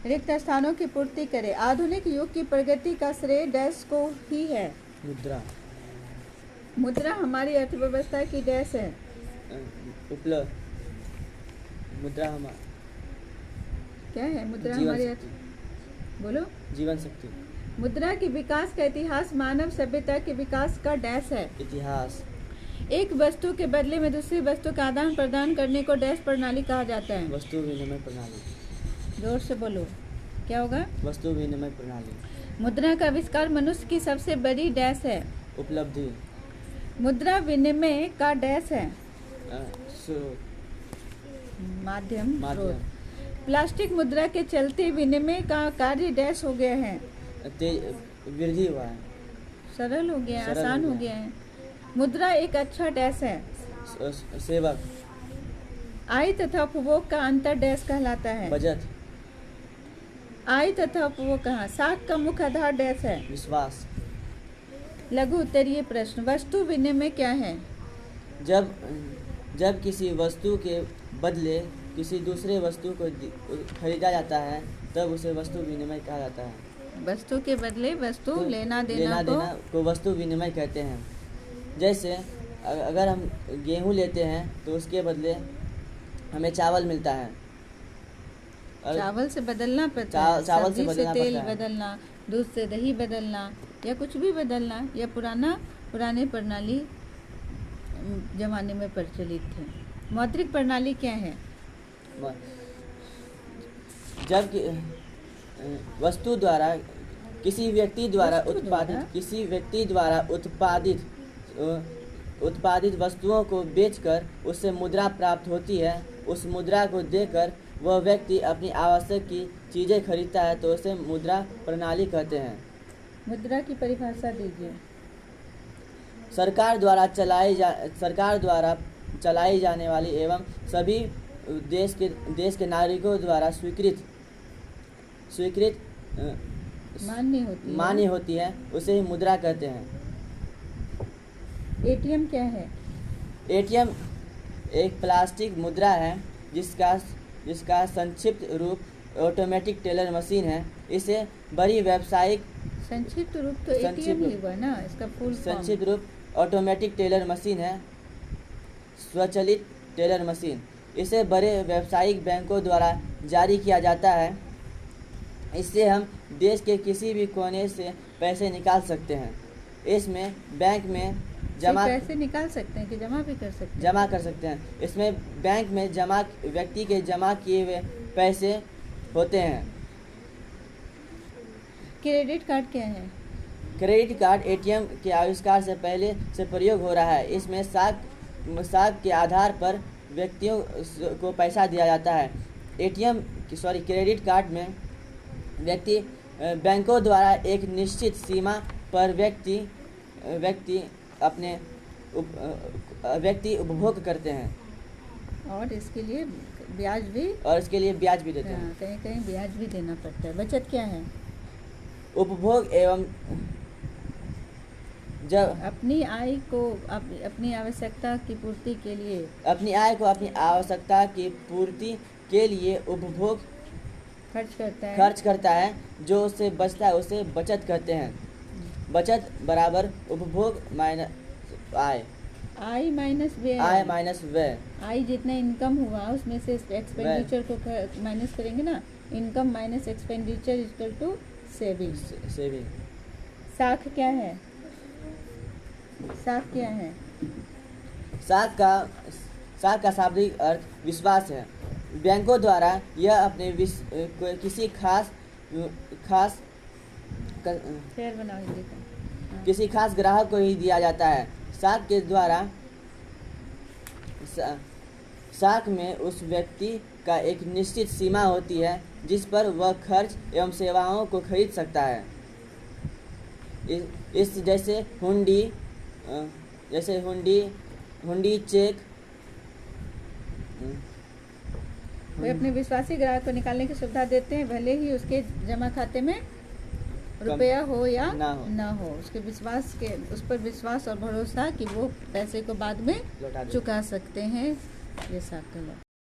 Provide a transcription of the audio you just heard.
रिक्त स्थानों की पूर्ति करे। आधुनिक युग की प्रगति का श्रेय डैश को ही है। मुद्रा। मुद्रा हमारी अर्थव्यवस्था की डैश है। उपलब्ध। मुद्रा क्या है मुद्रा जीवन हमारी शक्ति। बोलो। जीवन शक्ति। मुद्रा के विकास का इतिहास मानव सभ्यता के विकास का डैश है। इतिहास। एक वस्तु के बदले में दूसरी वस्तु का आदान प्रदान करने को डैश प्रणाली कहा जाता है। वस्तु विनिमय प्रणाली। जोर से बोलो, क्या होगा? वस्तु विनिमय प्रणाली। मुद्रा का आविष्कार मनुष्य की सबसे बड़ी डैश है। उपलब्धि। मुद्रा विनिमय का डैश है। माध्यम। प्लास्टिक मुद्रा के चलते विनिमय का कार्य डैश हो गया है। वृद्धि हुआ है। सरल हो गया, आसान हो गया है। मुद्रा एक अच्छा डैश है। सेवक। आय तथा उपभोग का अंतर डैश कहलाता है। बचत। आय तथा उपभोग कहाँ? साख का मुख्य आधार डैश है। विश्वास। लघु उत्तरीय प्रश्न। वस्तु विनिमय क्या है? जब किसी वस्तु के बदले किसी दूसरे वस्तु को खरीदा जाता है तब उसे वस्तु विनिमय कहा जाता है। वस्तु के बदले वस्तु तो लेना देना को वस्तु विनिमय कहते हैं। जैसे अगर हम गेहूं लेते हैं तो उसके बदले हमें चावल मिलता है। चावल से बदलना पड़ता है। चावल से बदलना तेल बदलना, दूध से दही बदलना, या कुछ भी बदलना, या पुराने प्रणाली जमाने में प्रचलित थे। मौद्रिक प्रणाली क्या है? जब वस्तु द्वारा किसी व्यक्ति द्वारा उत्पादित वस्तुओं को बेचकर उससे मुद्रा प्राप्त होती है। उस मुद्रा को देकर वह व्यक्ति अपनी आवश्यक की चीज़ें खरीदता है तो उसे मुद्रा प्रणाली कहते हैं। मुद्रा की परिभाषा दीजिए। सरकार द्वारा चलाई जाने वाली एवं सभी देश के नागरिकों द्वारा स्वीकृत मान्य होती है, उसे ही मुद्रा कहते हैं। एटीएम क्या है? एटीएम एक प्लास्टिक मुद्रा है जिसका संक्षिप्त रूप ऑटोमेटिक टेलर मशीन है। इसे बड़ी व्यावसायिक संक्षिप्त रूप तो एटीएम ही हुआ ना, इसका फुल संक्षिप्त रूप ऑटोमेटिक टेलर मशीन है, स्वचालित टेलर मशीन। इसे बड़े व्यावसायिक बैंकों द्वारा जारी किया जाता है। इससे हम देश के किसी भी कोने से पैसे निकाल सकते हैं। इसमें बैंक में पैसे निकाल सकते हैं कि जमा भी कर सकते हैं? जमा कर सकते हैं। इसमें बैंक में व्यक्ति के जमा किए हुए पैसे होते हैं। क्रेडिट कार्ड क्या है? क्रेडिट कार्ड एटीएम के आविष्कार से पहले से प्रयोग हो रहा है। इसमें साख के आधार पर व्यक्तियों को पैसा दिया जाता है। क्रेडिट कार्ड में बैंकों द्वारा एक निश्चित सीमा पर व्यक्ति उपभोग करते हैं और इसके लिए ब्याज भी देते हैं। कहीं ब्याज भी देना पड़ता है। बचत क्या है? उपभोग एवं जब अपनी आय को अपनी आवश्यकता की पूर्ति के लिए उपभोग खर्च करता है। जो उससे बचता है उसे बचत कहते हैं। बचत बराबर उपभोग माइनस आय। आय माइनस व्यय। आय जितना इनकम हुआ उसमें से एक्सपेंडिचर को माइनस करेंगे ना। Income minus expenditure equal to saving. साख क्या है? साख का शाब्दिक अर्थ विश्वास है। बैंकों द्वारा यह अपने किसी खास ग्राहक को ही दिया जाता है। साख में उस व्यक्ति का एक निश्चित सीमा होती है जिस पर वह खर्च एवं सेवाओं को खरीद सकता है। इस जैसे हुंडी चेक। वे अपने विश्वासी ग्राहक को निकालने की सुविधा देते हैं, भले ही उसके जमा खाते में रुपया हो या ना हो। उस पर विश्वास और भरोसा कि वो पैसे को बाद में चुका सकते हैं। ये साख कहलाता है।